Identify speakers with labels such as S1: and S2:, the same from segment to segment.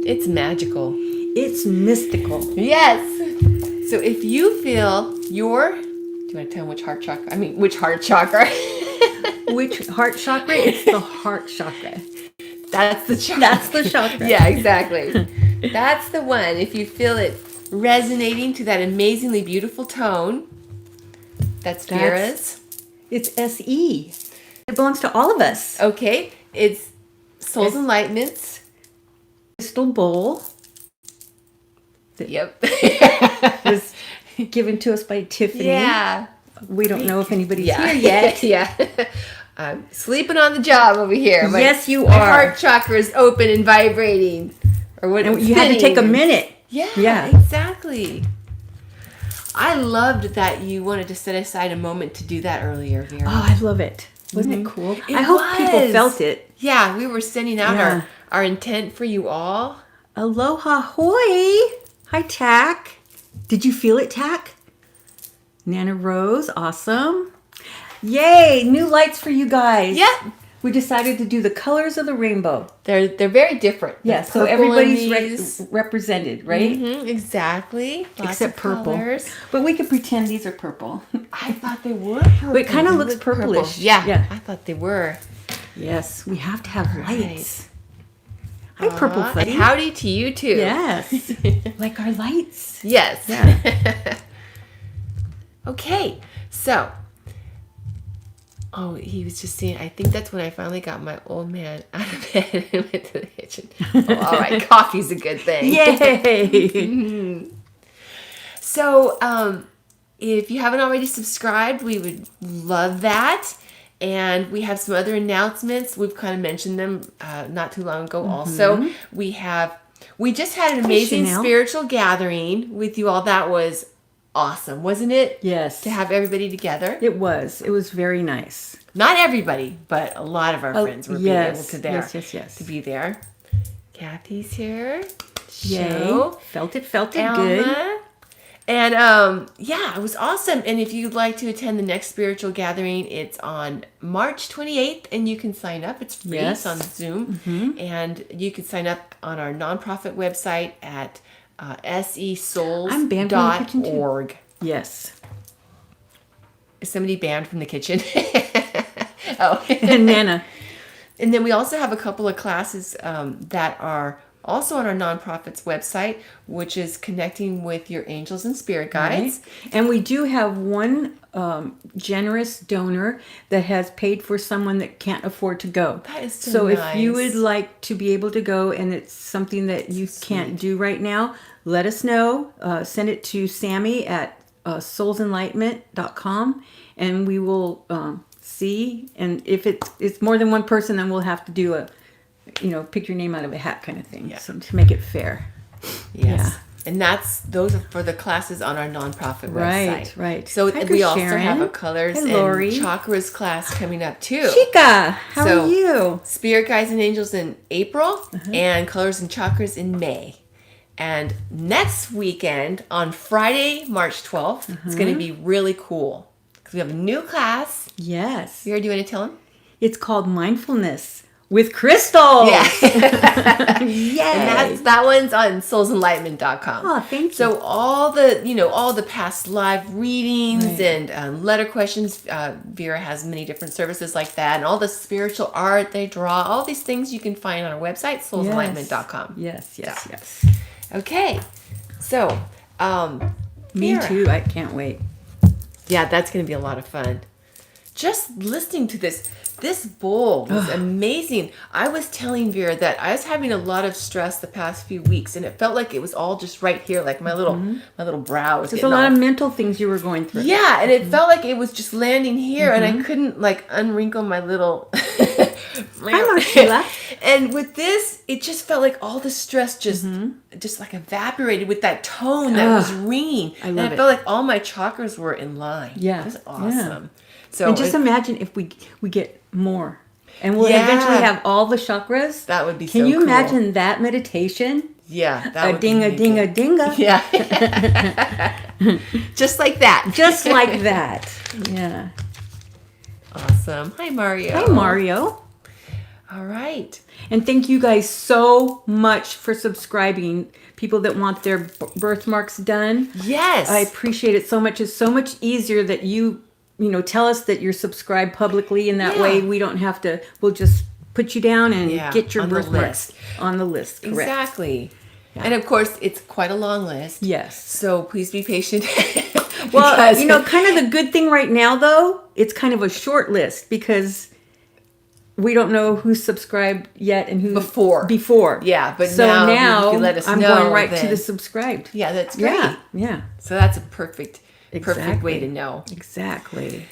S1: It's magical.
S2: It's mystical.
S1: Yes. So if you feel do you want to tell them which heart chakra? Which heart chakra?
S2: Which heart chakra? It's the heart chakra.
S1: That's the chakra.
S2: That's the chakra.
S1: Yeah, exactly. That's the one. If you feel it resonating to that amazingly beautiful tone, that's Vera's.
S2: It's SE. It belongs to all of us.
S1: Okay. It's Soul's Enlightenment's
S2: crystal bowl.
S1: Yep.
S2: Was given to us by Tiffany.
S1: Yeah.
S2: We don't know if anybody's here yet.
S1: Yeah. I'm sleeping on the job over here.
S2: Yes, you
S1: my
S2: are.
S1: Heart chakra is open and vibrating. Or what?
S2: And you had to take a minute.
S1: Yeah, exactly. I loved that you wanted to set aside a moment to do that earlier, Vera.
S2: Oh, I love it. Wasn't it cool? I hope
S1: was.
S2: people felt it.
S1: Yeah, we were sending out our intent for you all.
S2: Aloha hoi. Hi, Tack. Did you feel it, Tack? Nana Rose, awesome. Yay, new lights for you guys.
S1: Yeah.
S2: We decided to do the colors of the rainbow.
S1: They're very different.
S2: Yeah, so everybody's represented, right?
S1: Mm-hmm, exactly.
S2: Except purple.
S1: Colors.
S2: But we could pretend these are purple.
S1: I thought they were purple.
S2: But it kind of looks purplish.
S1: Purple. Yeah, I thought they were.
S2: Yes, we have to have lights. Hi, Purple Fuddy.
S1: And howdy to you, too.
S2: Yes. Like our lights.
S1: Yes.
S2: Yeah.
S1: Okay, so... Oh, he was just saying, I think that's when I finally got my old man out of bed and went to the kitchen. Oh, all right, coffee's a good thing.
S2: Yay!
S1: So, if you haven't already subscribed, we would love that. And we have some other announcements. We've kind of mentioned them not too long ago also. We just had an amazing spiritual gathering with you all. That was awesome, wasn't it?
S2: Yes.
S1: To have everybody together.
S2: It was. It was very nice.
S1: Not everybody, but a lot of our friends were being able to
S2: to
S1: be there. Kathy's here.
S2: Yay. Felt it
S1: Alma.
S2: good.
S1: And it was awesome. And if you'd like to attend the next spiritual gathering, it's on March 28th, and you can sign up. It's free. It's on Zoom. And you can sign up on our nonprofit website at sesouls.org.
S2: Yes.
S1: Is somebody banned from the kitchen? Oh.
S2: And Nana.
S1: And then we also have a couple of classes that are also on our nonprofit's website, which is connecting with your angels and spirit guides.
S2: Right. And we do have one generous donor that has paid for someone that can't afford to go.
S1: That is so
S2: nice.
S1: nice.
S2: If you would like to be able to go and it's something that you can't do right now, let us know. Send it to Sammy at soulsenlightenment.com, and we will see. And if it's more than one person, then we'll have to do a pick your name out of a hat kind of thing. Yeah. So to make it fair.
S1: Yes.
S2: Yeah.
S1: And those are for the classes on our nonprofit website.
S2: Right.
S1: So
S2: Hi,
S1: we also
S2: Sharon.
S1: have a colors and chakras class coming up too.
S2: Chica, how are you?
S1: Spirit guides and angels in April and colors and chakras in May. And next weekend on Friday, March 12th, it's going to be really cool because we have a new class.
S2: Yes.
S1: Vera, do you want to tell them?
S2: It's called Mindfulness with Crystal.
S1: Yeah.
S2: Yay.
S1: And that one's on soulsenlightenment.com.
S2: Oh, thank you.
S1: So all the past live readings and letter questions, Vera has many different services like that, and all the spiritual art they draw, all these things you can find on our website, soulsenlightenment.com.
S2: Yes.
S1: Okay. So,
S2: Me
S1: Vera.
S2: too. I can't wait.
S1: Yeah, that's going to be a lot of fun. Just listening to this bowl was amazing. I was telling Vera that I was having a lot of stress the past few weeks, and it felt like it was all just right here, like my little brow was
S2: There's
S1: getting
S2: a lot
S1: all...
S2: of mental things you were going through.
S1: Yeah, and it felt like it was just landing here, and I couldn't unwrinkle my little...
S2: Hi, Marcella.
S1: And with this, it just felt like all the stress just evaporated with that tone that was ringing.
S2: I love
S1: it. Felt like all my chakras were in line.
S2: Yeah.
S1: It was awesome.
S2: Yeah.
S1: So
S2: and just imagine if we get more. And we'll eventually have all the chakras.
S1: That would be
S2: Can
S1: so
S2: you
S1: cool.
S2: imagine that meditation?
S1: Yeah. That
S2: A
S1: would
S2: ding,
S1: be
S2: a ding, a dinga.
S1: Yeah. Just like that.
S2: Just like that. Yeah.
S1: Awesome. Hi, Mario.
S2: Hi, Mario.
S1: All right.
S2: And thank you guys so much for subscribing. People that want their birthmarks done.
S1: Yes.
S2: I appreciate it so much. It's so much easier that you tell us that you're subscribed publicly. In that
S1: Yeah.
S2: way, we don't have to, we'll just put you down and get your
S1: on the
S2: birthmarks
S1: list.
S2: on the list. Correct.
S1: Exactly. And of course, it's quite a long list.
S2: Yes.
S1: So please be patient.
S2: Well,
S1: Because-
S2: kind of the good thing right now, though, it's kind of a short list because we don't know who's subscribed yet and who before.
S1: Yeah, but
S2: so
S1: now you can let us
S2: I'm
S1: know
S2: going right to
S1: then.
S2: the subscribed.
S1: Yeah, that's great.
S2: Yeah.
S1: So that's a perfect way
S2: Exactly.
S1: to know.
S2: Exactly.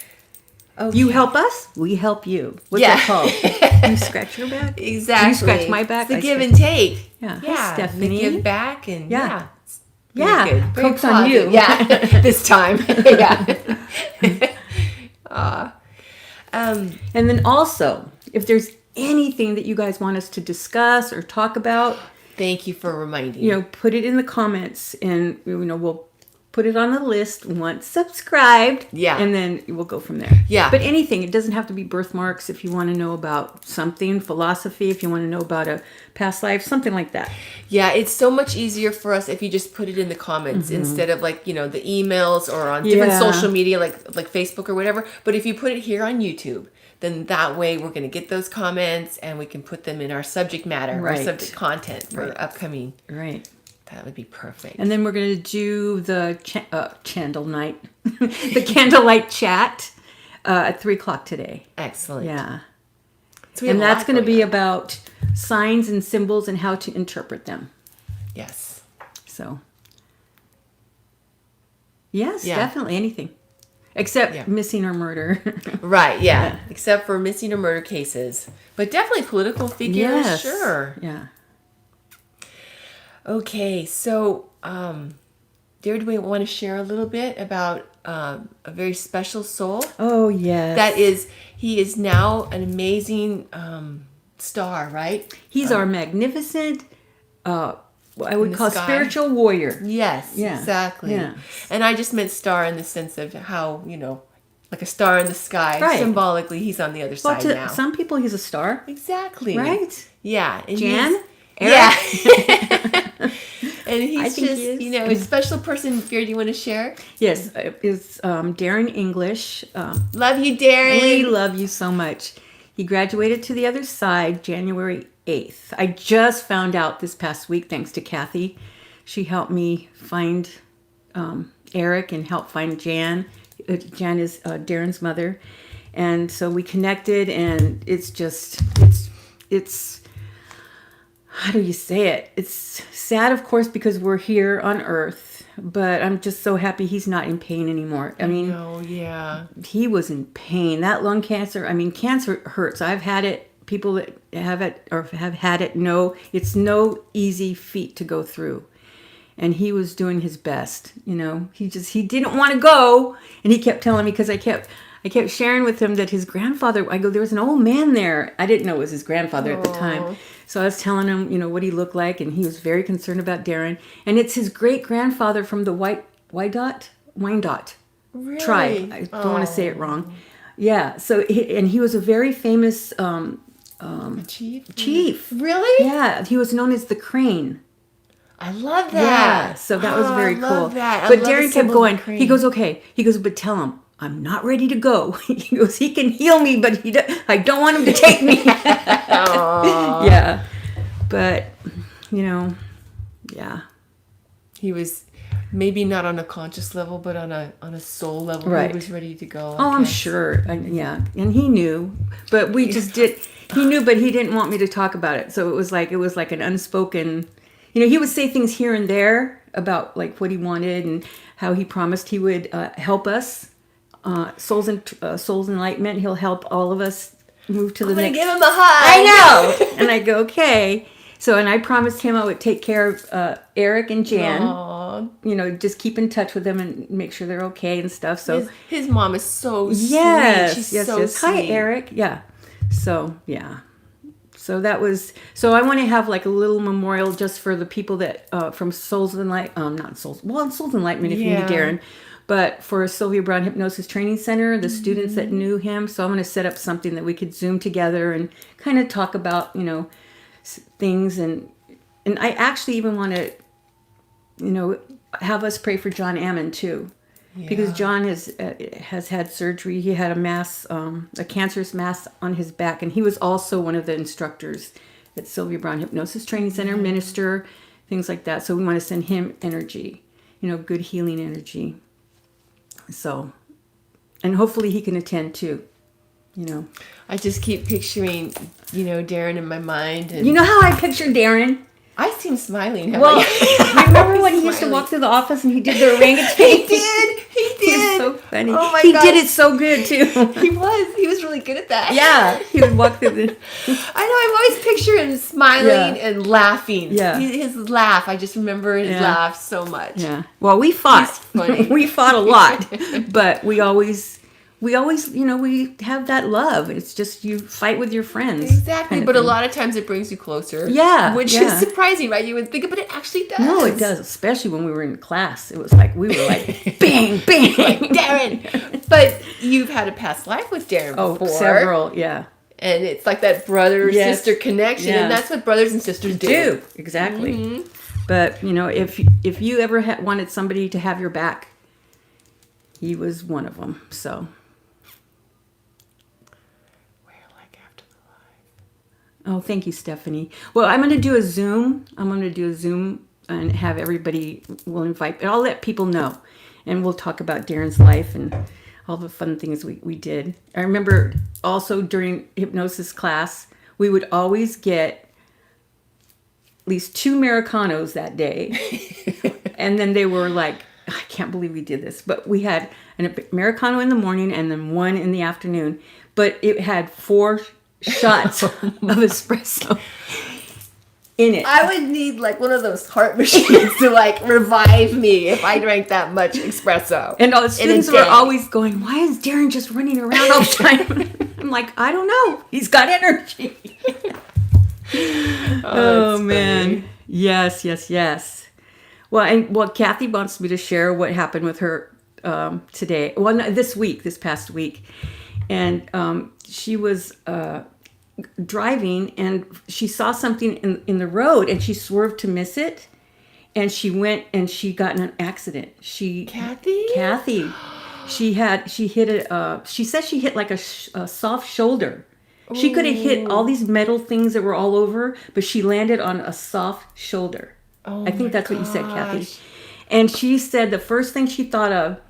S1: Okay.
S2: You help us, we help you. What's
S1: Yeah.
S2: that called? You scratch your back?
S1: Exactly.
S2: You scratch my back?
S1: It's the
S2: I
S1: give
S2: scratch-
S1: and take.
S2: Yeah. Hi,
S1: Yeah.
S2: Stephanie.
S1: The give back and
S2: Yeah.
S1: it's very good. Very
S2: Coke's on you.
S1: positive. Yeah. This time. Yeah.
S2: And then also, if there's anything that you guys want us to discuss or talk about,
S1: Thank you for reminding.
S2: put it in the comments and, we'll put it on the list once subscribed.
S1: Yeah.
S2: And then we'll go from there.
S1: Yeah.
S2: But anything, it doesn't have to be birthmarks. If you want to know about something, philosophy, if you want to know about a past life, something like that.
S1: Yeah, it's so much easier for us if you just put it in the comments instead of the emails or on different
S2: Yeah.
S1: social media like Facebook or whatever. But if you put it here on YouTube, then that way we're going to get those comments and we can put them in our subject matter
S2: Right.
S1: or subject content for
S2: Right.
S1: upcoming.
S2: Right.
S1: That would be perfect.
S2: And then we're going to do the candle night, the candlelight chat at 3:00 today.
S1: Excellent.
S2: Yeah.
S1: So we have
S2: And
S1: a
S2: that's
S1: lot
S2: going to be
S1: on.
S2: about signs and symbols and how to interpret them.
S1: Yes.
S2: So, yes,
S1: Yeah.
S2: definitely anything except missing or murder.
S1: Right, yeah. Except for missing or murder cases. But definitely political figures,
S2: Yes.
S1: sure.
S2: Yeah.
S1: Okay, so, Dear, do we want to share a little bit about a very special soul?
S2: Oh, yes.
S1: He is now an amazing star, right?
S2: He's our magnificent, I would
S1: the
S2: call
S1: sky.
S2: spiritual warrior.
S1: Yes,
S2: Yeah,
S1: exactly.
S2: yeah.
S1: And I just meant star in the sense of how, like a star in the sky.
S2: Right.
S1: Symbolically, he's on the other
S2: Well,
S1: side
S2: to
S1: now.
S2: some people, he's a star,
S1: Exactly.
S2: right?
S1: Yeah. And
S2: Jan?
S1: Yeah.
S2: Eric?
S1: And he's
S2: I think
S1: just,
S2: he is.
S1: a special person. Fear, do you want to share?
S2: Yes, it's Darren English.
S1: Love you, Darren.
S2: We love you so much. He graduated to the other side January 8th. I just found out this past week, thanks to Kathy. She helped me find Eric and help find Jan. Jan is Darren's mother. And so we connected, and it's how do you say it? It's sad, of course, because we're here on Earth, but I'm just so happy he's not in pain anymore. I mean,
S1: Oh, yeah.
S2: he was in pain. That lung cancer, cancer hurts. I've had it. People that have it or have had it know it's no easy feat to go through. And he was doing his best, He didn't want to go. And he kept telling me, because I kept sharing with him that his grandfather, I go, there was an old man there. I didn't know it was his grandfather at the time. So I was telling him, what he looked like, and he was very concerned about Darren. And it's his great-grandfather from the Wyandotte
S1: Really?
S2: tribe. I don't want to say it wrong. Yeah, so he was a very famous chief.
S1: Really?
S2: Yeah, he was known as the Crane.
S1: I love that.
S2: Yeah, so that was very
S1: I
S2: cool.
S1: love that. I
S2: But
S1: love the
S2: Darren kept
S1: symbol of
S2: going.
S1: the crane.
S2: He goes, okay. He goes, but tell him I'm not ready to go. He goes, he can heal me, but I don't want him to take me. Yeah, but yeah.
S1: He was maybe not on a conscious level, but on a soul level.
S2: Right.
S1: He was ready to go.
S2: Oh, I'm sure. Yeah, and he knew, but we just did. He knew, but he didn't want me to talk about it. So it was like an unspoken. He would say things here and there about like what he wanted and how he promised he would help us. Souls Enlightenment. He'll help all of us move to the
S1: I'm gonna
S2: next.
S1: give him a hug.
S2: I know. And I go, okay. So, and I promised him I would take care of Eric and Jan.
S1: Aw.
S2: Just keep in touch with them and make sure they're okay and stuff. So,
S1: His mom is so
S2: yes,
S1: sweet. She's
S2: yes,
S1: so
S2: yes.
S1: sweet.
S2: Hi, Eric. Yeah. So, yeah. So I want to have like a little memorial just for the people that, from Souls Enlightenment, not Souls, well, Souls Enlightenment if you
S1: Yeah.
S2: need Darren, But for Sylvia Brown Hypnosis Training Center, the students that knew him, so I'm going to set up something that we could Zoom together and kind of talk about, things. And I actually even want to, have us pray for John Ammon too. Yeah. Because John has had surgery. He had a cancerous mass on his back. And he was also one of the instructors at Sylvia Brown Hypnosis Training Center, minister, things like that. So we want to send him energy, good healing energy. So, and hopefully he can attend too,
S1: I just keep picturing, Darren in my mind. And
S2: you know how I picture Darren?
S1: I see him smiling.
S2: Well, remember when he used to walk through the office and he did the orangutan?
S1: He did.
S2: He was so funny.
S1: Oh my
S2: He
S1: gosh.
S2: did it so good too.
S1: He was really good at that.
S2: Yeah, he would walk through the...
S1: I know, I've always pictured him smiling and laughing.
S2: Yeah.
S1: His laugh, I just remember his laugh so much.
S2: Yeah. Well, we fought.
S1: He's funny.
S2: We fought a lot, but we always, we have that love. It's just you fight with your friends.
S1: Exactly, but a lot of times it brings you closer.
S2: Yeah.
S1: Which is surprising, right? You would think, but it actually does.
S2: No, it does, especially when we were in class. It was like, we were like, bang, bang.
S1: Like, Darren. But you've had a past life with Darren before.
S2: Several, yeah.
S1: And it's like that brother-sister connection, and that's what brothers and sisters do.
S2: Exactly.
S1: Mm-hmm.
S2: But, if you ever wanted somebody to have your back, he was one of them, so... Oh, thank you, Stephanie. Well, I'm going to do a Zoom. And have everybody, we'll invite, and I'll let people know. And we'll talk about Darren's life and all the fun things we did. I remember also during hypnosis class, we would always get at least 2 Americanos that day. And then they were like, I can't believe we did this. But we had an Americano in the morning and then 1 in the afternoon. But it had 4 shots of espresso in it.
S1: I would need like one of those heart machines to like revive me if I drank that much espresso.
S2: And all the students were always going, why is Darren just running around all the time? I'm like, I don't know. He's got energy. Oh man. Funny. Yes. Well, Kathy wants me to share what happened with her today. Well, this past week. And she was driving and she saw something in the road and she swerved to miss it. And she went and she got in an accident. Kathy. She hit it. She said she hit like a soft shoulder. Ooh. She could have hit all these metal things that were all over, but she landed on a soft shoulder. Oh, I think that's what you said, Kathy. And she said the first thing she thought of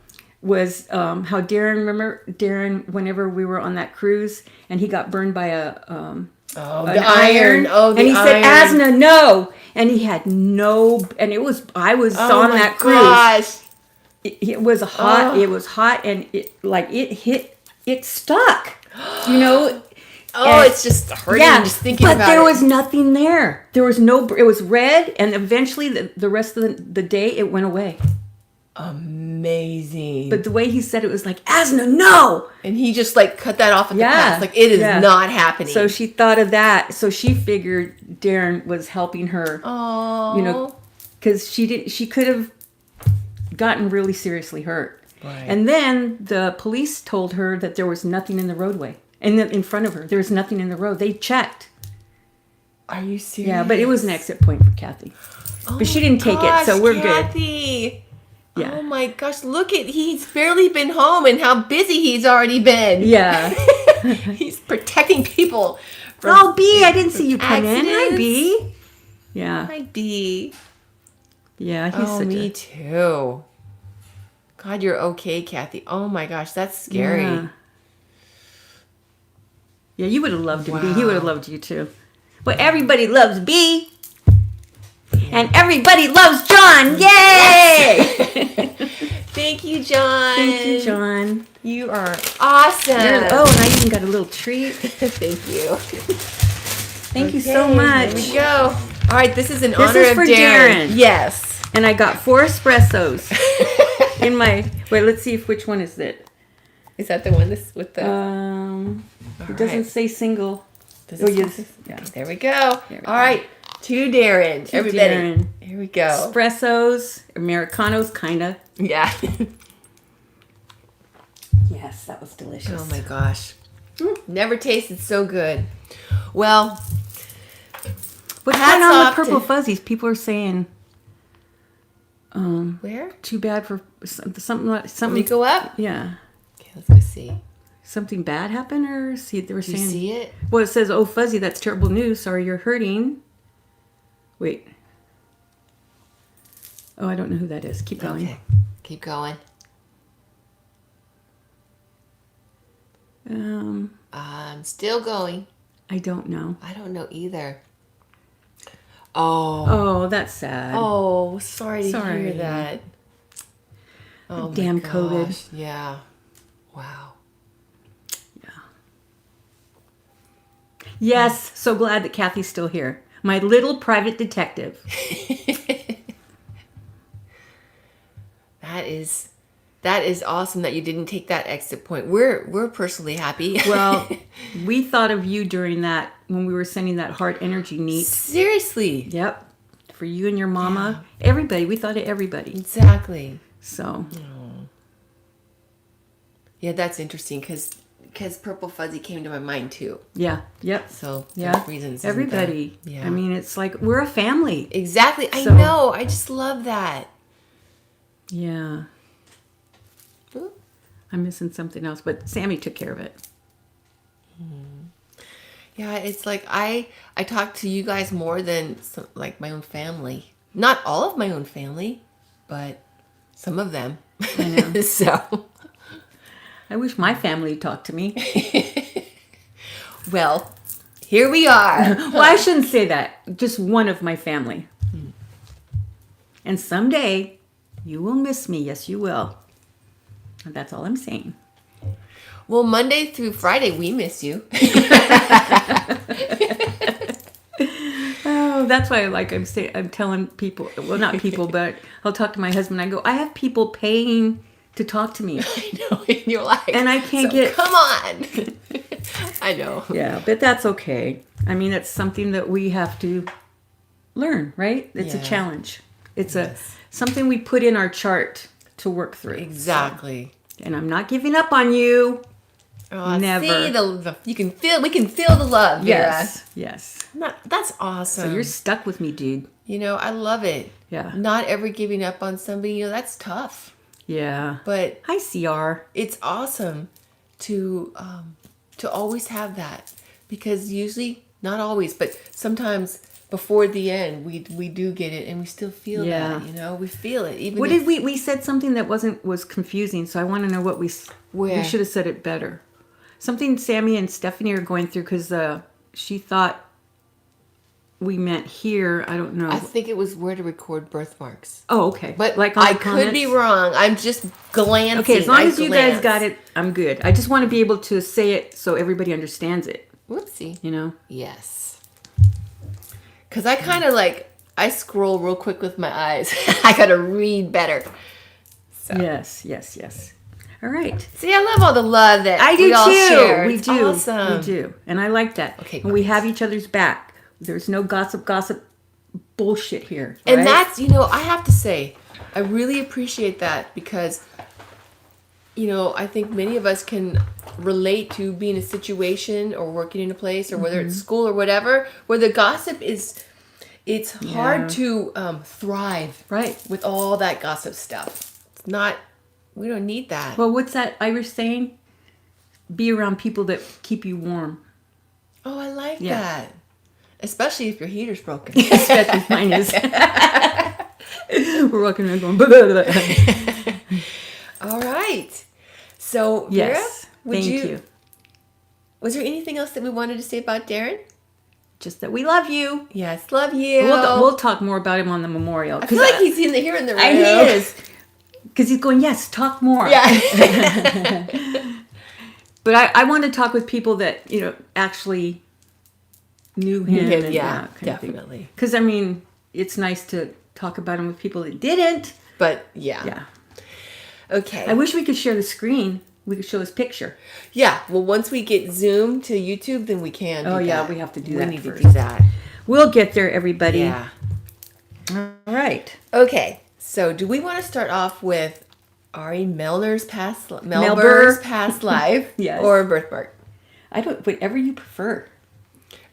S2: was how Darren, whenever we were on that cruise and he got burned by an iron. And he said, Asna, no. And he had no, and I was on that cruise. Gosh. It was hot. It was hot and it stuck,
S1: it's just hurting just thinking about it.
S2: But there was nothing there. There was it was red, and eventually the rest of the day it went away.
S1: Amazing.
S2: But the way he said it was like, Asna, no!
S1: And he just cut that off at the pass. Like, it is not happening.
S2: So she thought of that. So she figured Darren was helping her. Oh. Because she could have gotten really seriously hurt. Right. And then the police told her that there was nothing in the roadway. And in front of her, there was nothing in the road. They checked.
S1: Are you serious?
S2: Yeah, but it was an exit point for Kathy. But she didn't take it, so we're
S1: Kathy.
S2: Good. Yeah.
S1: Oh my gosh, he's barely been home and how busy he's already been.
S2: Yeah.
S1: He's protecting people
S2: from B, I didn't see you come in. Hi, B. Yeah.
S1: Hi, B.
S2: Yeah, he's
S1: me too. God, you're okay, Kathy. Oh my gosh, that's scary.
S2: Yeah, you would have loved him, B. He would have loved you too. But everybody loves B. And everybody loves John. Yay!
S1: Yes. Thank you, John.
S2: Thank you, John.
S1: You are awesome.
S2: And I even got a little treat.
S1: Thank you.
S2: Thank you so much.
S1: Here we go. All right, this is in honor of
S2: Darren.
S1: Yes.
S2: And I got 4 espressos in my... Wait, let's see which one is it.
S1: Is that the one with the...
S2: it doesn't say single.
S1: Yes. Yeah. There we go. All right. To Darren. Everybody.
S2: Darren.
S1: Here we go.
S2: Espressos, Americanos, kind of.
S1: Yeah.
S2: Yes, that was delicious.
S1: Oh my gosh. Never tasted so good. Well,
S2: What's
S1: hats
S2: going on with
S1: off
S2: purple
S1: to-
S2: fuzzies? People are saying,
S1: where?
S2: too bad for something.
S1: Let me
S2: Something.
S1: go up.
S2: Yeah.
S1: Okay, let's go see.
S2: Something bad happened, or see they were
S1: Do you
S2: saying.
S1: see it?
S2: Well, it says, "Oh, Fuzzy, that's terrible news. Sorry, you're hurting." Wait. Oh, I don't know who that is. Keep going.
S1: Okay. Keep going. I'm still going.
S2: I don't know.
S1: I don't know either. Oh.
S2: Oh, that's sad.
S1: Oh, sorry to
S2: Sorry.
S1: hear that. Oh,
S2: Damn
S1: my
S2: COVID.
S1: gosh. Yeah. Wow.
S2: Yes, so glad that Kathy's still here. My little private detective.
S1: That is awesome that you didn't take that exit point. We're personally happy.
S2: Well, we thought of you during that when we were sending that heart energy neat.
S1: Seriously.
S2: Yep. For you and your mama. Everybody. We thought of everybody.
S1: Exactly.
S2: So.
S1: Yeah, that's interesting because Purple Fuzzy came to my mind too.
S2: Yeah. Yep.
S1: So
S2: Yeah.
S1: those reasons. isn't
S2: Everybody.
S1: there? Yeah.
S2: I mean, it's like we're a family.
S1: Exactly. I
S2: So-
S1: know. I just love that.
S2: Yeah.
S1: Ooh.
S2: I'm missing something else, but Sammy took care of it.
S1: Yeah, it's like I talk to you guys more than like my own family. Not all of my own family, but some of them.
S2: I know.
S1: So,
S2: I wish my family talked to me.
S1: well, here we are.
S2: Well, I shouldn't say that. Just one of my family. And someday you will miss me. Yes, you will. And that's all I'm saying.
S1: Well, Monday through Friday, we miss you.
S2: Oh, that's why I'm telling people, well, not people, but I'll talk to my husband. I go, I have people paying to talk to me.
S1: I know, and you're like,
S2: And I can't
S1: "So
S2: get-
S1: Come on. I know.
S2: Yeah, but that's okay. I mean, it's something that we have to learn, right? It's a
S1: Yeah.
S2: challenge. It's
S1: Yes.
S2: something we put in our chart to work through.
S1: Exactly.
S2: And I'm not giving up on you.
S1: Oh,
S2: Never.
S1: See we can feel the love. Vera.
S2: Yes. Yes.
S1: That's awesome.
S2: So you're stuck with me, dude.
S1: I love it.
S2: Yeah.
S1: Not ever giving up on somebody, that's tough.
S2: Yeah.
S1: But
S2: Hi, CR.
S1: it's awesome to always have that, because usually, not always, but sometimes before the end, we do get it, and we still feel
S2: Yeah.
S1: that. We feel it. Even
S2: What
S1: if-
S2: did we said something that was confusing, so I want to know what we
S1: Where?
S2: should have said it better. Something Sammy and Stephanie are going through because she thought we meant here. I don't know.
S1: I think it was where to record birthmarks.
S2: Oh, okay.
S1: But
S2: like on
S1: I
S2: the
S1: could be
S2: comments?
S1: wrong. I'm just glancing.
S2: Okay, as long
S1: I
S2: as you guys
S1: glance.
S2: got it, I'm good. I just want to be able to say it so everybody understands it.
S1: Whoopsie.
S2: You know?
S1: Yes. Because I kind of I scroll real quick with my eyes. I got to read better. So.
S2: Yes. All right.
S1: See, I love all the love that
S2: I do
S1: we all
S2: too.
S1: share.
S2: We
S1: It's
S2: do.
S1: Awesome.
S2: We do. And I like that.
S1: Okay,
S2: And we
S1: great.
S2: have each other's back. There's no gossip bullshit here.
S1: And
S2: right?
S1: that's, I have to say, I really appreciate that because, I think many of us can relate to being in a situation or working in a place or whether it's school or whatever, where the gossip it's hard to thrive
S2: Right.
S1: with all that gossip stuff. It's not, we don't need that.
S2: Well, what's that Irish saying? Be around people that keep you warm.
S1: Oh, I like
S2: Yeah.
S1: that. Especially if your heater's broken.
S2: Especially mine is. We're walking around going, blah, blah, blah.
S1: All right. So,
S2: Yes.
S1: Vera,
S2: Thank you.
S1: Was there anything else that we wanted to say about Darren?
S2: Just that we love you.
S1: Yes, love you.
S2: We'll talk more about him on the memorial.
S1: I feel like he's here in the room.
S2: He is. Because he's going, yes, talk more.
S1: Yeah.
S2: But I want to talk with people that, actually knew him. and
S1: yeah,
S2: that kind of thing.
S1: definitely.
S2: Because, it's nice to talk about him with people that didn't.
S1: But yeah.
S2: Yeah.
S1: Okay.
S2: I wish we could share the screen. We could show his picture.
S1: Yeah. Well, once we get Zoom to YouTube, then we can.
S2: Oh,
S1: do
S2: yeah,
S1: that.
S2: we have to do
S1: We
S2: that
S1: need
S2: first.
S1: to do that.
S2: We'll get there, everybody.
S1: Yeah.
S2: All right.
S1: Okay. So, do we want to start off with Ari Melber's
S2: Melber.
S1: past life.
S2: Yes.
S1: Or Birthmark.
S2: Whatever you prefer.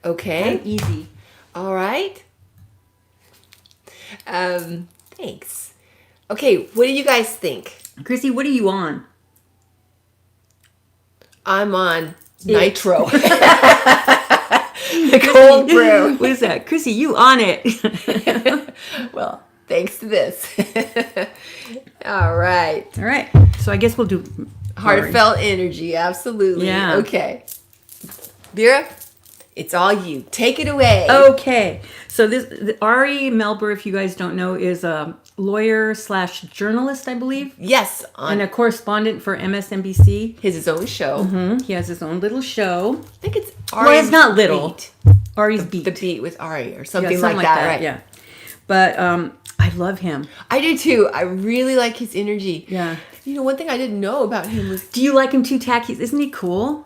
S1: Okay.
S2: I'm easy.
S1: All right. Thanks. Okay, what do you guys think?
S2: Chrissy, what are you on?
S1: I'm on nitro. The cold brew.
S2: What is that? Chrissy, you on it.
S1: Well, thanks to this. All right.
S2: All right. So I guess we'll do
S1: Heartfelt energy. Absolutely.
S2: Yeah.
S1: Okay. Vera, it's all you. Take it away.
S2: Okay. So Ari Melber, if you guys don't know, is a lawyer / journalist, I believe.
S1: Yes.
S2: And a correspondent for MSNBC.
S1: His own show.
S2: He has his own little show.
S1: I think it's Ari's
S2: Well, it's not little.
S1: Beat.
S2: Ari's Beat.
S1: The Beat with Ari or something,
S2: Yeah,
S1: like that, right?
S2: Yeah. But I love him.
S1: I do too. I really like his energy.
S2: Yeah.
S1: You know, one thing I didn't know about him was...
S2: Do you like him too, Tacky? Isn't he cool?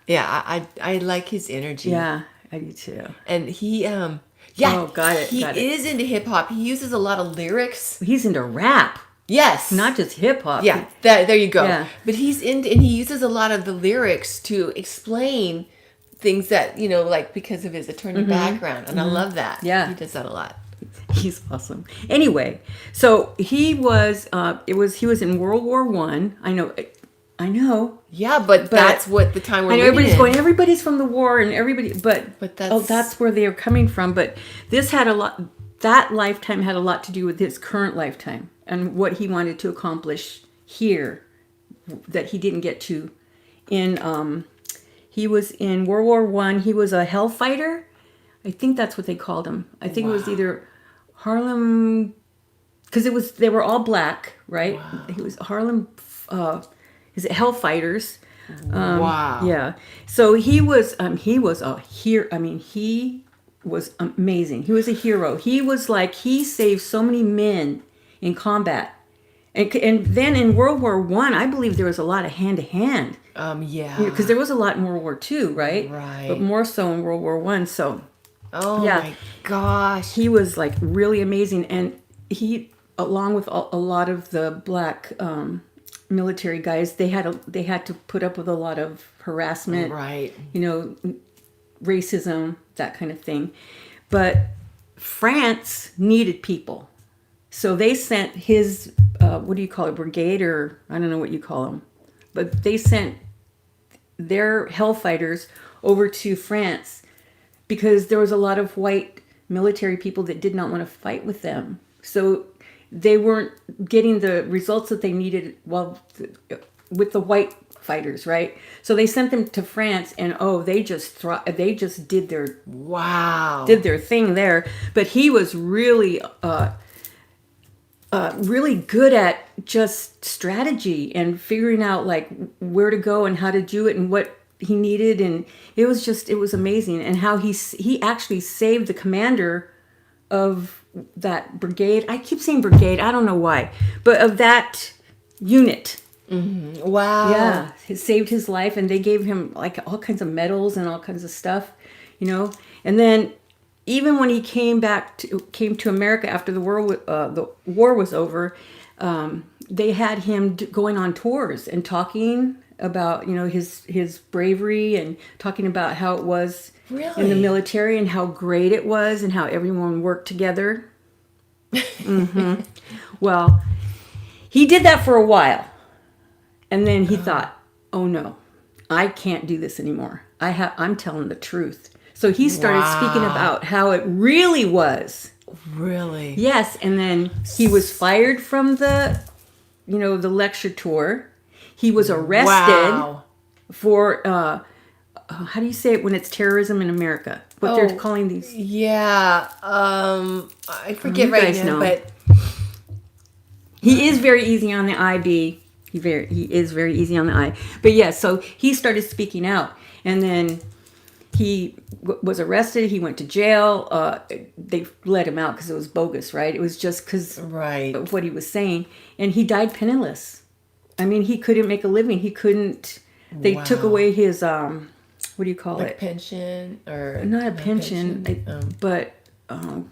S1: Yeah, I like his energy.
S2: Yeah, I do too.
S1: And he... yeah.
S2: Oh, got it.
S1: He is into hip-hop. He uses a lot of lyrics.
S2: He's into rap.
S1: Yes.
S2: Not just hip-hop.
S1: Yeah, there you go.
S2: Yeah.
S1: But he's into... And he uses a lot of the lyrics to explain things that, you know, like because of his attorney background. And I love that.
S2: Yeah.
S1: He does that a lot.
S2: He's awesome. Anyway, so he was in World War One. I know.
S1: Yeah, but that's what the time we're
S2: I know
S1: living in.
S2: everybody's from the war and everybody, but that's where they are coming from. But that lifetime had a lot to do with his current lifetime and what he wanted to accomplish here that he didn't get to he was in World War One. He was a hellfighter. I think that's what they called him. I think it was either Harlem, because they were all black, right? Wow. He was Harlem. Is it Hellfighters?
S1: Wow.
S2: Yeah. So he was a hero. I mean, he was amazing. He was a hero. He saved so many men in combat. And then in World War One, I believe there was a lot of hand to hand.
S1: Yeah.
S2: Because there was a lot in World War Two, right?
S1: Right.
S2: But more so in World War One. So.
S1: Oh my gosh.
S2: He was like really amazing, and he, along with a lot of the black military guys, they had to put up with a lot of harassment,
S1: right?
S2: You know, racism, that kind of thing. But France needed people, so they sent his what do you call it, brigade, or I don't know what you call them, but they sent their hellfighters over to France because there was a lot of white military people that did not want to fight with them. So they weren't getting the results that they needed with the white fighters, right? So they sent them to France, and they just did their thing there. But he was really really good at just strategy and figuring out like where to go and how to do it and what he needed, and it was amazing. And how he actually saved the commander of that brigade. I keep saying brigade, I don't know why, but of that unit.
S1: Mm-hmm. Wow.
S2: Yeah, it saved his life, and they gave him like all kinds of medals and all kinds of stuff, you know. And then even when he came to America after the war was over, they had him going on tours and talking about, you know, his bravery and talking about how it was in the military and how great it was and how everyone worked together. Mm-hmm. Well, he did that for a while, and then he thought, "Oh no, I can't do this anymore. I'm telling the truth." So he started speaking about how it really was.
S1: Really?
S2: Yes, and then he was fired from the lecture tour. He was arrested for, how do you say it when it's terrorism in America? What they're calling these?
S1: Yeah, I forget right now, but...
S2: He is very easy on the eye, B. He is very easy on the eye. But yeah, so he started speaking out, and then he was arrested. He went to jail. They let him out because it was bogus, right? It was just because of what he was saying. And he died penniless. I mean, he couldn't make a living. He couldn't. They took away his what do you call it?
S1: Pension or
S2: not a pension, but oh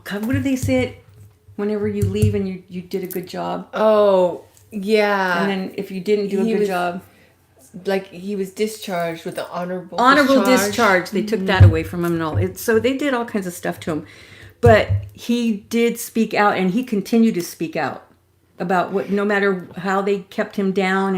S2: God, what did they say? whenever you leave and you did a good job.
S1: Oh, yeah.
S2: And then if you didn't do a good job,
S1: like he was discharged with an honorable
S2: discharge. They took that away from him and all. So they did all kinds of stuff to him. But he did speak out, and he continued to speak out about what, no matter how they kept him down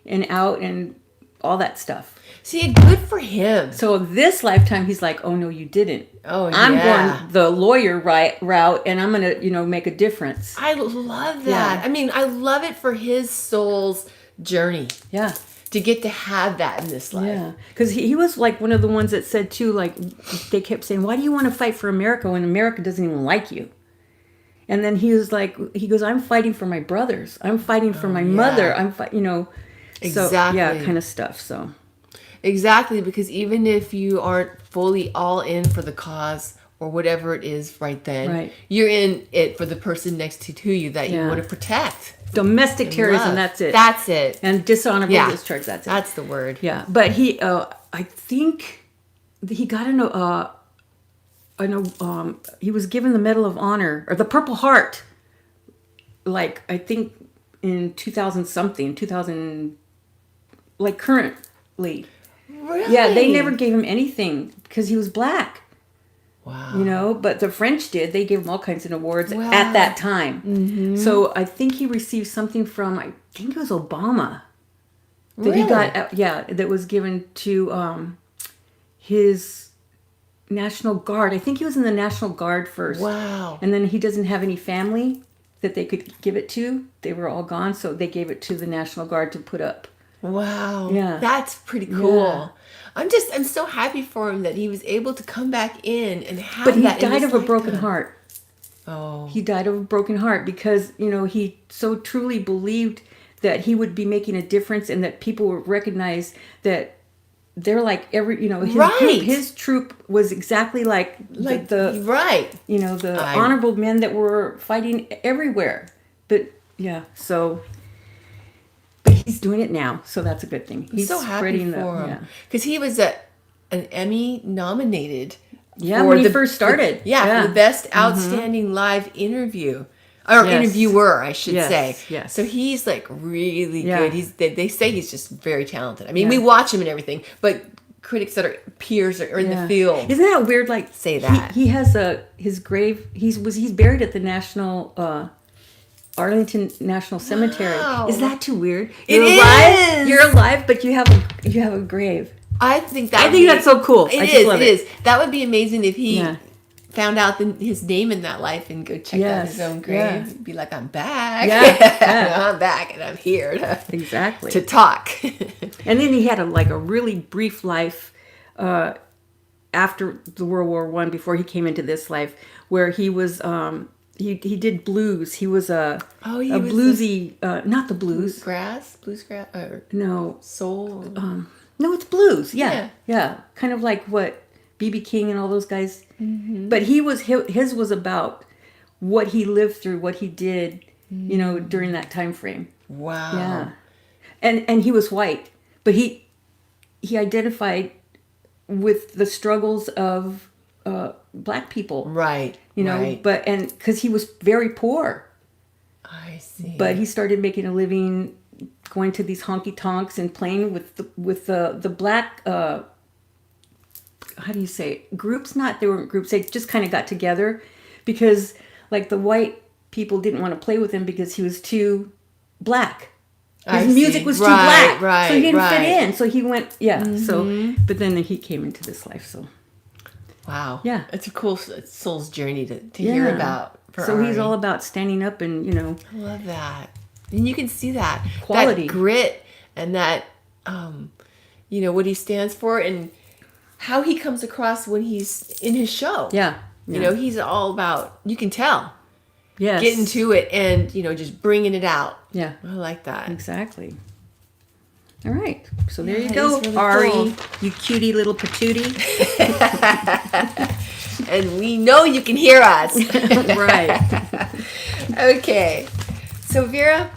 S2: and out and all that stuff.
S1: See, good for him.
S2: So this lifetime, he's like, oh, no, you didn't.
S1: Oh, yeah.
S2: I'm going the lawyer route, and I'm going to, make a difference.
S1: I love that.
S2: Yeah.
S1: I mean, I love it for his soul's journey.
S2: Yeah.
S1: To get to have that in this life.
S2: Yeah. Because he was like one of the ones that said, too, like, they kept saying, why do you want to fight for America when America doesn't even like you? And then he was like, I'm fighting for my brothers. I'm fighting for my mother. I'm fighting,
S1: Exactly.
S2: So, yeah, kind of stuff, so.
S1: Exactly, because even if you aren't fully all in for the cause or whatever it is right then, you're in it for the person next to you that you want to protect.
S2: Domestic terrorism, that's it.
S1: That's it.
S2: And dishonorable discharge, that's it.
S1: That's the word.
S2: Yeah, but he, I think he got he was given the Medal of Honor, or the Purple Heart, like, I think in 2000, like currently.
S1: Really?
S2: Yeah, they never gave him anything because he was black.
S1: Wow.
S2: But the French did. They gave him all kinds of awards at that time. Mm-hmm. So I think he received something from, I think it was Obama. That he got, that was given to his National Guard. I think he was in the National Guard first.
S1: Wow.
S2: And then he doesn't have any family that they could give it to. They were all gone, so they gave it to the National Guard to put up.
S1: Wow.
S2: Yeah.
S1: That's pretty cool.
S2: Yeah.
S1: I'm so happy for him that he was able to come back in and have
S2: that. But
S1: that
S2: he died of a broken heart.
S1: Oh.
S2: He died of a broken heart because, he so truly believed that he wowould be making a difference and that people would recognize that they're like his troop was exactly like the honorable men that were fighting everywhere. But but he's doing it now, so that's a good thing. He's
S1: so happy for him because he was an Emmy nominated.
S2: Yeah, when he first started.
S1: For the best outstanding live interview. Or interviewer, I should say.
S2: Yes.
S1: So he's like really good. They say he's just very talented. I mean, we watch him and everything, but critics that are peers are in the field.
S2: Isn't that weird? Like
S1: say that
S2: he has his grave. He's buried at the National Arlington National Cemetery.
S1: Wow.
S2: Is that too weird?
S1: You're
S2: alive, but you have a grave.
S1: I think
S2: that's so cool.
S1: It is. That would be amazing if he found out his name in that life and go check out his own grave. Yeah. Be like, I'm back. I'm back and I'm here to talk.
S2: And then he had a really brief life after the World War I, before he came into this life, where he was he did blues. He was a bluesy, not the blues.
S1: Bluesgrass, or
S2: no
S1: soul.
S2: No, it's blues. Yeah, kind of like what B.B. King and all those guys. Mm-hmm. But his was about what he lived through, what he did, during that time frame.
S1: Wow.
S2: Yeah, and he was white, but he identified with the struggles of black people.
S1: Right.
S2: Right. But because he was very poor.
S1: I see.
S2: But he started making a living going to these honky tonks and playing with the black how do you say groups? They weren't groups. They just kind of got together because the white people didn't want to play with him because he was too black. His music was too black, so he didn't fit in. So he went, So, but then he came into this life. So,
S1: wow,
S2: yeah,
S1: it's a cool soul's journey to hear about.
S2: So Ari. He's all about standing up and
S1: I love that, and you can see that
S2: quality,
S1: that grit, and that what he stands for and how he comes across when he's in his show.
S2: Yeah.
S1: He's all about. You can tell.
S2: Yes.
S1: Getting to it and, just bringing it out.
S2: Yeah.
S1: I like that.
S2: Exactly. All right. So there you go, really Ari, cool. You cutie little patootie.
S1: And we know you can hear us.
S2: Right.
S1: Okay. So, Vera,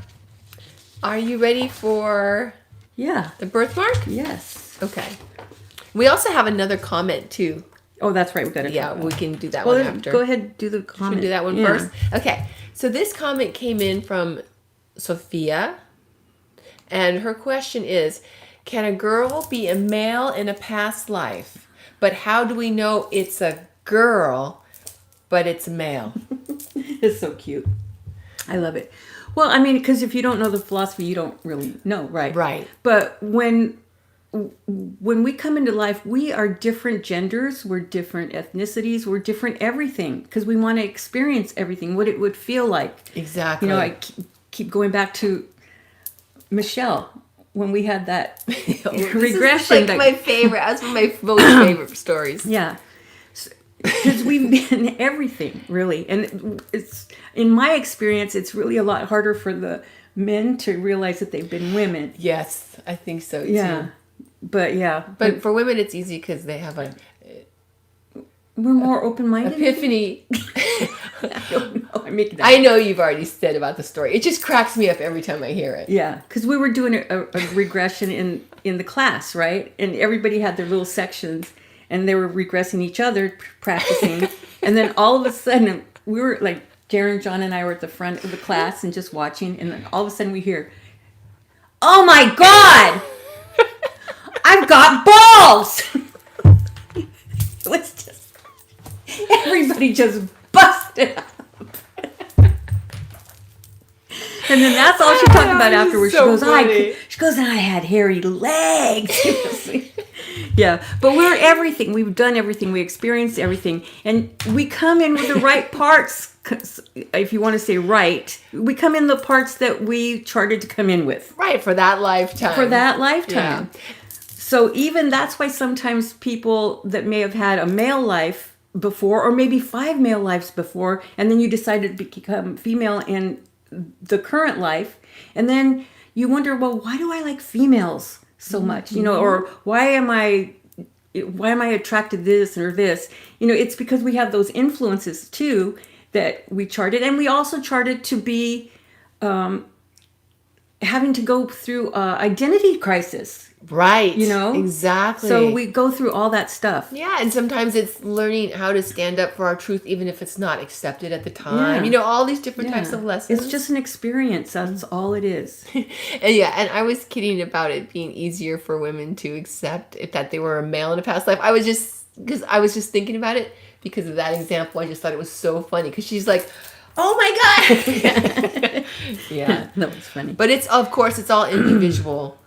S1: are you ready for
S2: the
S1: birthmark?
S2: Yes.
S1: Okay. We also have another comment, too.
S2: Oh, that's right. We got to.
S1: Yeah, we can do that
S2: Well,
S1: one
S2: then
S1: after.
S2: go ahead, do the
S1: Should
S2: comment.
S1: we do that one first? Okay. So this comment came in from Sophia, and her question is, can a girl be a male in a past life? But how do we know it's a girl, but it's a male?
S2: It's so cute. I love it. Well, I mean, because if you don't know the philosophy, you don't really know, right?
S1: Right.
S2: But when we come into life, we are different genders, we're different ethnicities, we're different everything, because we want to experience everything, what it would feel like.
S1: Exactly.
S2: You know, I keep going back to Michelle when we had that regression.
S1: This is like my favorite. That's one of my most favorite stories.
S2: Yeah. Because we've been everything, really. And it's, in my experience, it's really a lot harder for the men to realize that they've been women.
S1: Yes, I think so too.
S2: Yeah.
S1: But for women, it's easy because they have an
S2: we're more open-minded.
S1: epiphany.
S2: I don't know. I make that.
S1: I know you've already said about the story. It just cracks me up every time I hear it.
S2: Yeah, because we were doing a regression in the class, right? And everybody had their little sections, and they were regressing each other, practicing. And then all of a sudden, we were like, Darren, John, and I were at the front of the class and just watching. And then all of a sudden we hear, "Oh my God! I've got balls!" It was just, everybody just busted up. And then that's all she talked about afterwards.
S1: So
S2: She goes, and I had hairy legs. Yeah, but we're everything. We've done everything. We experienced everything. And we come in with the right parts, if you want to say right. We come in the parts that we charted to come in with.
S1: Right, for that lifetime.
S2: For that lifetime.
S1: Yeah.
S2: So even that's why sometimes people that may have had a male life before, or maybe 5 male lives before, and then you decided to become female in the current life, and then you wonder, well, why do I like females so much? You know, or why am I attracted to this or this? You know, it's because we have those influences too that we charted, and we also charted to be having to go through identity crisis.
S1: Right.
S2: You know?
S1: Exactly.
S2: So we go through all that stuff.
S1: Yeah, and sometimes it's learning how to stand up for our truth even if it's not accepted at the time.
S2: Yeah.
S1: You know, all these different types of lessons.
S2: It's just an experience. That's all it is.
S1: And I was kidding about it being easier for women to accept that they were a male in a past life. I was just thinking about it because of that example. I just thought it was so funny because she's like, "Oh my God." Yeah.
S2: That was funny.
S1: But it's, of course, it's all individual.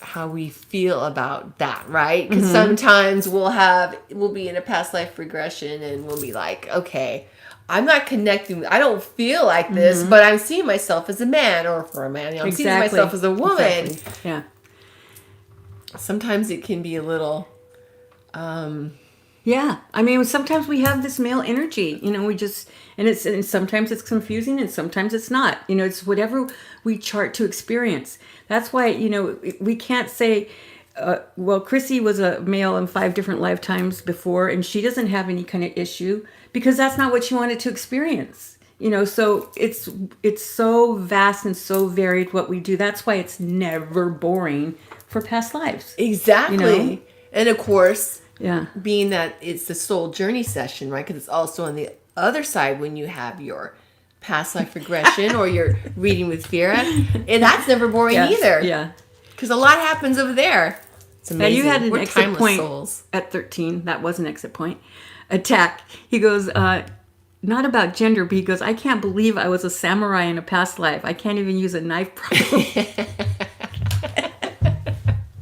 S1: How we feel about that, right? Because sometimes we'll be in a past life regression and we'll be like, okay, I'm not connecting. I don't feel like this, but I'm seeing myself as a man, or for a man, I'm seeing myself as a woman.
S2: Exactly. Yeah.
S1: Sometimes it can be a little.
S2: Yeah. I mean, sometimes we have this male energy, you know, and sometimes it's confusing and sometimes it's not. You know, it's whatever we chart to experience. That's why, you know, we can't say, well, Chrissy was a male in 5 different lifetimes before, and she doesn't have any kind of issue, because that's not what she wanted to experience. You know, so it's so vast and so varied what we do. That's why it's never boring for past lives.
S1: Exactly.
S2: You know?
S1: And of course,
S2: Yeah.
S1: being that it's the soul journey session, right? Because it's also on the other side when you have your past life regression or your reading with Vera, and that's never boring either.
S2: Yeah.
S1: Because a lot happens over there. It's amazing.
S2: Now you had an
S1: We're
S2: exit
S1: timeless
S2: point
S1: souls.
S2: at 13. That was an exit point. Attack. He goes, not about gender, but he goes, I can't believe I was a samurai in a past life. I can't even use a knife properly.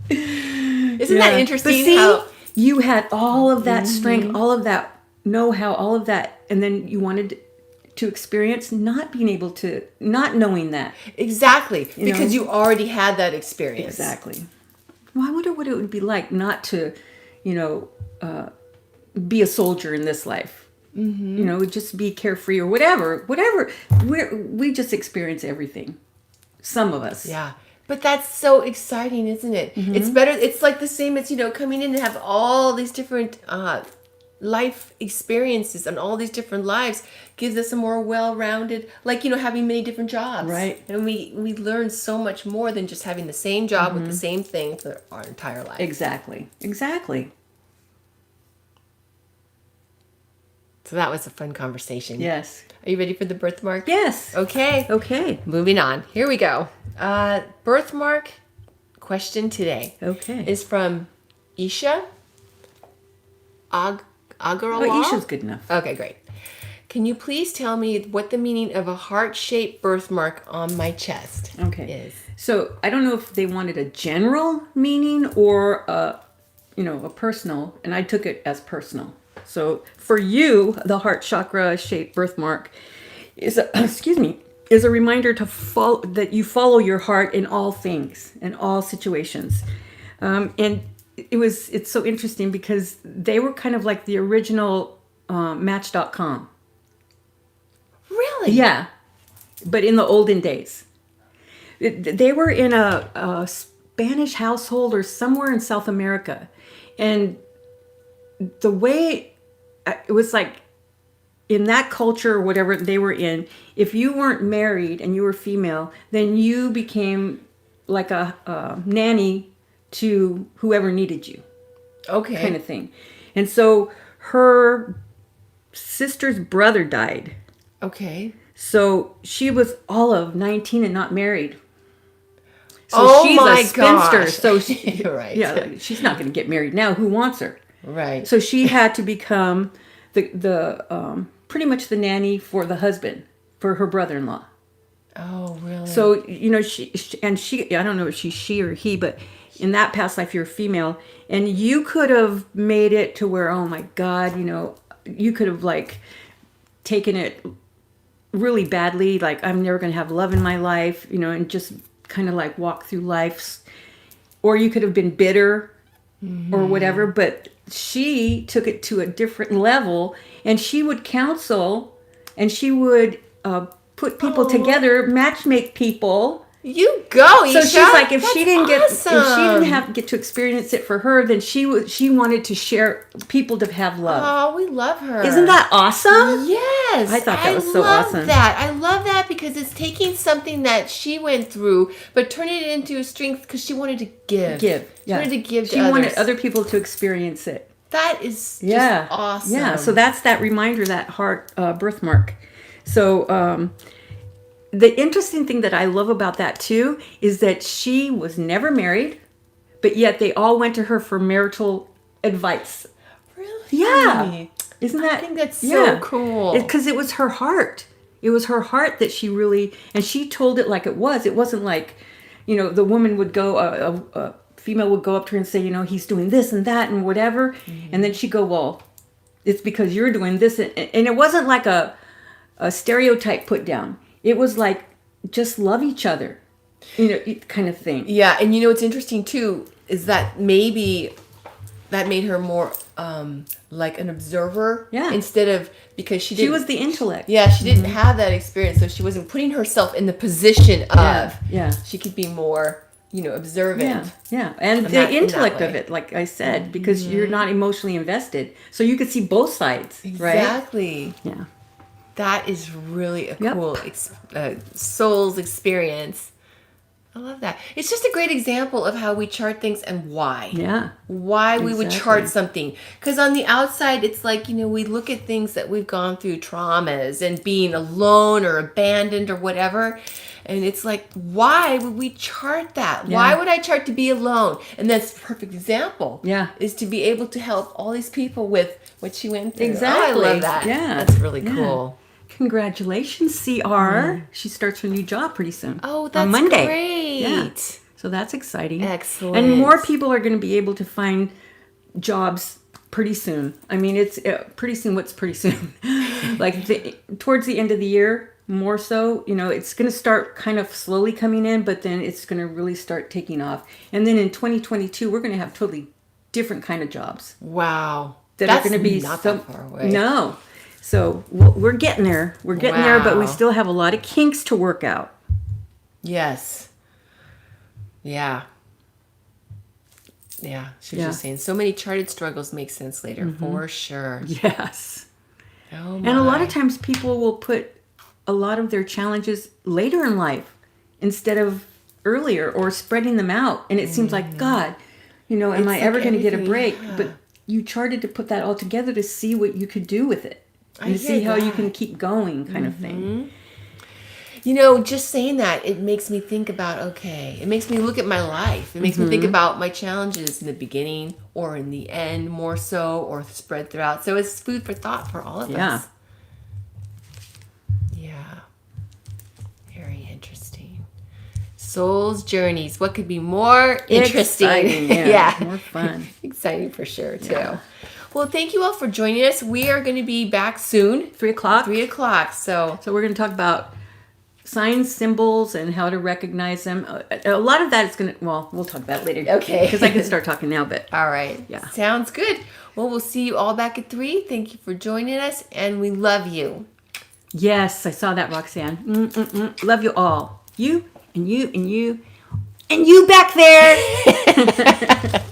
S1: Isn't that interesting?
S2: But see,
S1: how
S2: you had all of that strength, all of that know-how, all of that, and then you wanted to experience not being able to, not knowing that.
S1: exactly, because you already had that experience.
S2: Exactly. Well, I wonder what it would be like not to, you know, be a soldier in this life. Mm-hmm. You know, just be carefree or whatever. We just experience everything. Some of us.
S1: Yeah. But that's so exciting, isn't it? Mm-hmm. It's better. It's like the same as, you know, coming in and have all these different life experiences and all these different lives gives us a more well-rounded, like, you know, having many different jobs.
S2: Right.
S1: And we learn so much more than just having the same job with the same thing for our entire life.
S2: Exactly.
S1: So that was a fun conversation.
S2: Yes.
S1: Are you ready for the birthmark?
S2: Yes.
S1: Okay.
S2: Okay.
S1: Moving on. Here we go. Birthmark question today.
S2: Okay.
S1: Is from Esha Agarwal.
S2: Oh, Isha's good enough.
S1: Okay, great. Can you please tell me what the meaning of a heart-shaped birthmark on my chest is?
S2: So I don't know if they wanted a general meaning or a personal, and I took it as personal. So for you, the heart chakra shaped birthmark is a reminder to that you follow your heart in all things, in all situations. And it's so interesting because they were kind of like the original Match.com.
S1: Really?
S2: Yeah, but in the olden days. They were in a Spanish household or somewhere in South America. And the way it was like in that culture or whatever they were in, if you weren't married and you were female, then you became like a nanny to whoever needed you.
S1: Okay.
S2: Kind of thing. And so her sister's brother died.
S1: Okay.
S2: So she was all of 19 and not married. So she's a spinster.
S1: Gosh.
S2: So she,
S1: You're right.
S2: Yeah, she's not going to get married now. Who wants her?
S1: Right.
S2: So she had to become the pretty much the nanny for the husband, for her brother-in-law.
S1: Oh, really?
S2: So she I don't know if she's she or he, but in that past life you're female, and you could have made it to where, oh my God, you could have like taken it really badly, like I'm never going to have love in my life, and just kind of like walk through life, or you could have been bitter or whatever. But she took it to a different level, and she would counsel, and she would put people together, matchmake people.
S1: You go, Esha.
S2: So she's like, if she didn't
S1: awesome.
S2: get to experience it for her, then she wanted to share people to have love.
S1: Oh, we love her.
S2: Isn't that awesome?
S1: Yes.
S2: I thought that was so
S1: love
S2: awesome.
S1: I love that because it's taking something that she went through, but turning it into a strength because she wanted to give.
S2: Yeah.
S1: She wanted to give to
S2: She
S1: others.
S2: wanted other people to experience it.
S1: That is just awesome.
S2: Yeah, so that's that reminder, that heart birthmark. So the interesting thing that I love about that too is that she was never married, but yet they all went to her for marital advice.
S1: Really?
S2: Yeah. Isn't that?
S1: I think that's so cool.
S2: Because it was her heart. It was her heart that she really, and she told it like it was. It wasn't like, the woman would go, a female would go up to her and say, he's doing this and that and whatever. And then she'd go, well, it's because you're doing this. And it wasn't like a stereotype put down. It was like, just love each other, kind of thing.
S1: Yeah, and what's interesting too is that maybe that made her more like an observer.
S2: Yeah.
S1: Instead of, because she
S2: was the intellect.
S1: Yeah, she didn't have that experience, so she wasn't putting herself in the position of.
S2: Yeah.
S1: She could be more, observant.
S2: Yeah. And the intellect of it, like I said, because you're not emotionally invested, so you could see both sides, right?
S1: Exactly.
S2: Yeah.
S1: That is really a cool soul's experience. I love that. It's just a great example of how we chart things and why.
S2: Yeah.
S1: Why we would chart something. Because on the outside, it's like, we look at things that we've gone through, traumas and being alone or abandoned or whatever. And it's like, why would we chart that? Yeah. Why would I chart to be alone? And that's a perfect example.
S2: Yeah.
S1: Is to be able to help all these people with what she went through.
S2: Exactly.
S1: Oh, I love that.
S2: Yeah.
S1: That's really cool.
S2: Congratulations, CR. She starts her new job pretty soon.
S1: Oh, that's
S2: on Monday.
S1: Great.
S2: Yeah. So that's exciting.
S1: Excellent.
S2: And more people are going to be able to find jobs pretty soon. I mean, it's pretty soon. What's pretty soon? Like towards the end of the year, more so. It's going to start kind of slowly coming in, but then it's going to really start taking off. And then in 2022, we're going to have totally different kind of jobs.
S1: Wow.
S2: That's going to be
S1: not that far away.
S2: No. So we're getting there. We're getting there, but we still have a lot of kinks to work out.
S1: Yes. Yeah. Yeah. She was just saying, so many charted struggles make sense later, for sure.
S2: Yes.
S1: Oh my.
S2: And a lot of times people will put a lot of their challenges later in life instead of earlier, or spreading them out. And it seems like, God, am I ever going to get a break?
S1: Yeah.
S2: But you charted to put that all together to see what you could do with it. and to see how you can keep going, kind of thing.
S1: You know, just saying that, it makes me think about, okay, it makes me look at my life. It makes me think about my challenges in the beginning or in the end more so, or spread throughout. So it's food for thought for all of us. Yeah. Very interesting. Soul's journeys. What could be more interesting?
S2: Exciting, yeah. More fun.
S1: Exciting for sure, too. Yeah. Well, thank you all for joining us. We are going to be back soon.
S2: 3 o'clock.
S1: 3 o'clock. So
S2: we're going to talk about signs, symbols, and how to recognize them. A lot of that is going to, well, we'll talk about it later.
S1: Okay.
S2: Because I can start talking now, but.
S1: All right.
S2: Yeah.
S1: Sounds good. Well, we'll see you all back at 3. Thank you for joining us, and we love you.
S2: Yes, I saw that, Roxanne. Love you all. You, and you, and you, and you back there.